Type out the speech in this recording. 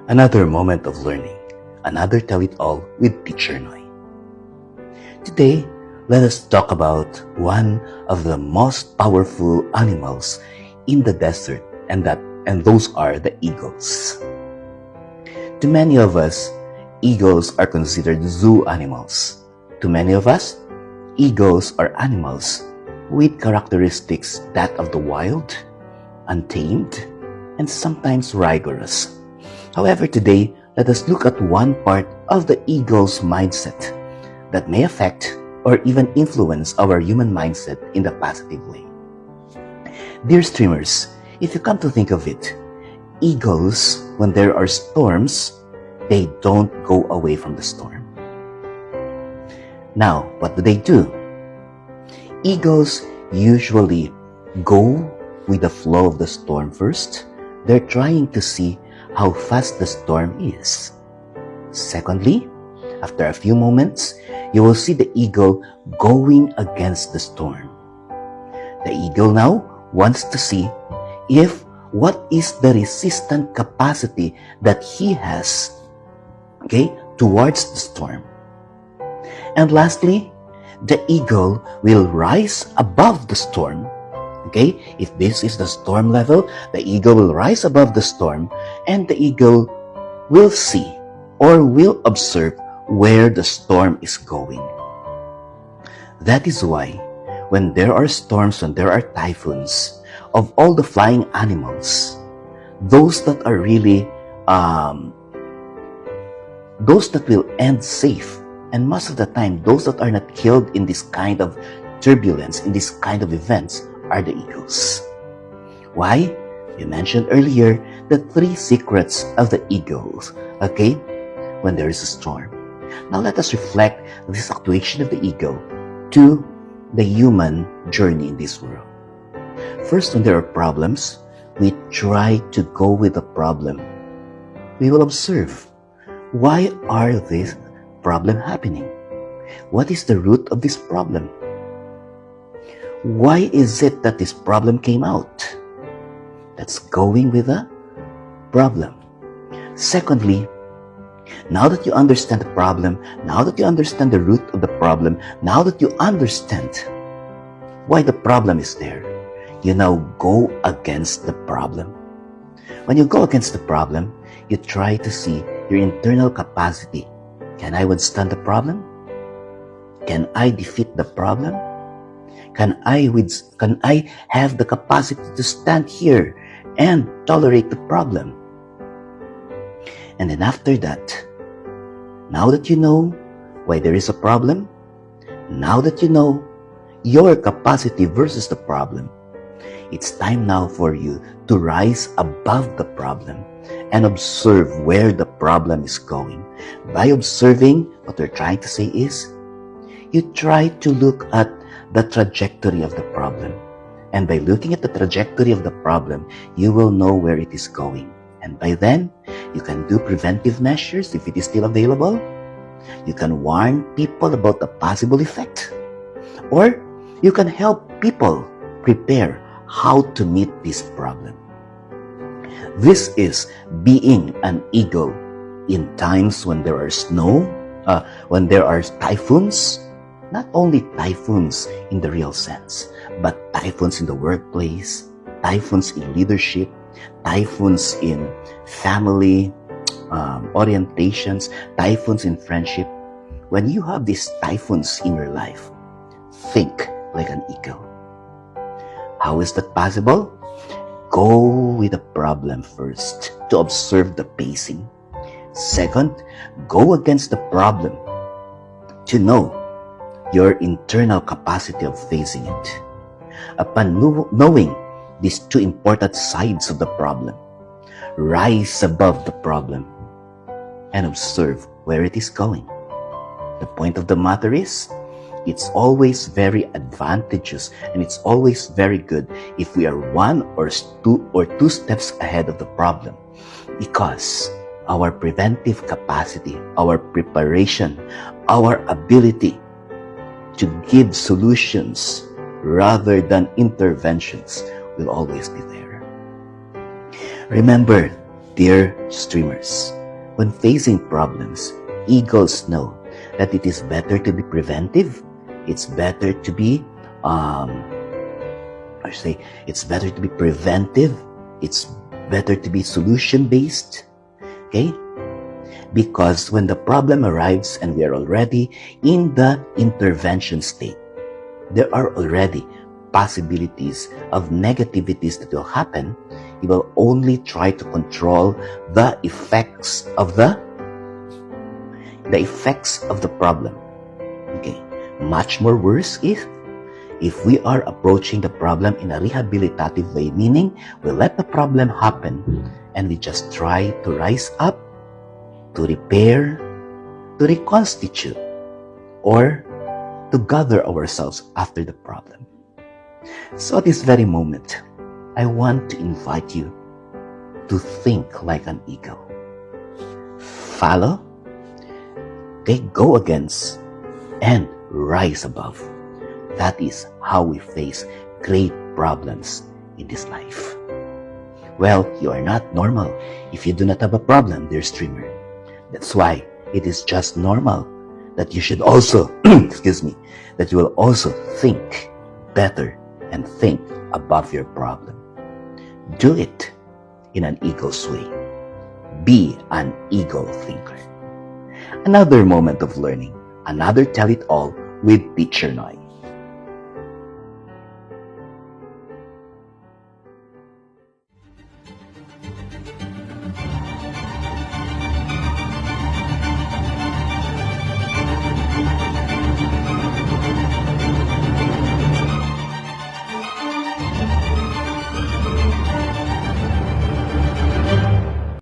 Another moment of learning, another Tell It All with Teacher Nhoie. Today, let us talk about one of the most powerful animals in the desert, and those are the eagles. To many of us, eagles are considered zoo animals. To many of us, eagles are animals with characteristics that of the wild, untamed, and sometimes rigorous. However, today, let us look at one part of the eagle's mindset that may affect or even influence our human mindset in the positive way. Dear streamers, if you come to think of it, eagles, when there are storms, they don't go away from the storm. Now, what do? Eagles usually go with the flow of the storm first. They're trying to see how fast the storm is. Secondly, after a few moments, you will see the eagle going against the storm. The eagle now wants to see if what is the resistant capacity that he has, towards the storm. And lastly, the eagle will rise above the storm. If this is the storm level, the eagle will rise above the storm, and the eagle will see or will observe where the storm is going. That is why when there are storms, when there are typhoons, of all the flying animals, those that are really those that will end safe, and most of the time those that are not killed in this kind of turbulence, in this kind of events, are the eagles. Why? You mentioned earlier the 3 secrets of the eagles, when there is a storm. Now let us reflect this actuation of the eagle to the human journey in this world. First, when there are problems, we try to go with the problem. We will observe, why are this problem happening? What is the root of this problem? Why is it that this problem came out? That's going with the problem. Secondly, now that you understand the problem, now that you understand the root of the problem, now that you understand why the problem is there, you now go against the problem. When you go against the problem, you try to see your internal capacity. Can I withstand the problem? Can I defeat the problem? Can I have the capacity to stand here and tolerate the problem? And then after that, now that you know why there is a problem, now that you know your capacity versus the problem, it's time now for you to rise above the problem and observe where the problem is going. By observing, what we're trying to say is, you try to look at the trajectory of the problem. And by looking at the trajectory of the problem, you will know where it is going. And by then, you can do preventive measures if it is still available. You can warn people about the possible effect. Or you can help people prepare how to meet this problem. This is being an eagle in times when there are snow, when there are typhoons. Not only typhoons in the real sense, but typhoons in the workplace, typhoons in leadership, typhoons in family orientations, typhoons in friendship. When you have these typhoons in your life, think like an eagle. How is that possible? Go with the problem first to observe the pacing. Second, go against the problem to know your internal capacity of facing it. Upon knowing these 2 important sides of the problem, rise above the problem and observe where it is going. The point of the matter is, it's always very advantageous and it's always very good if we are 1 or 2 steps ahead of the problem, because our preventive capacity, our preparation, our ability to give solutions rather than interventions will always be there. Remember, dear streamers, When facing problems, eagles know that it is better to be preventive. It's better to be, it's better to be preventive. It's better to be solution-based. Okay? Because when the problem arrives and we are already in the intervention state, there are already possibilities of negativities that will happen. You will only try to control the effects of the problem. Okay. Much more worse if we are approaching the problem in a rehabilitative way, meaning we let the problem happen and we just try to rise up, to repair, to reconstitute, or to gather ourselves after the problem. So at this very moment, I want to invite you to think like an eagle. Follow, okay, go against, and rise above. That is how we face great problems in this life. Well, you are not normal if you do not have a problem, dear streamer. That's why it is just normal that you should also, that you will also think better and think above your problem. Do it in an eagle's way. Be an eagle thinker. Another moment of learning, another tell it all with Teacher Nhoie.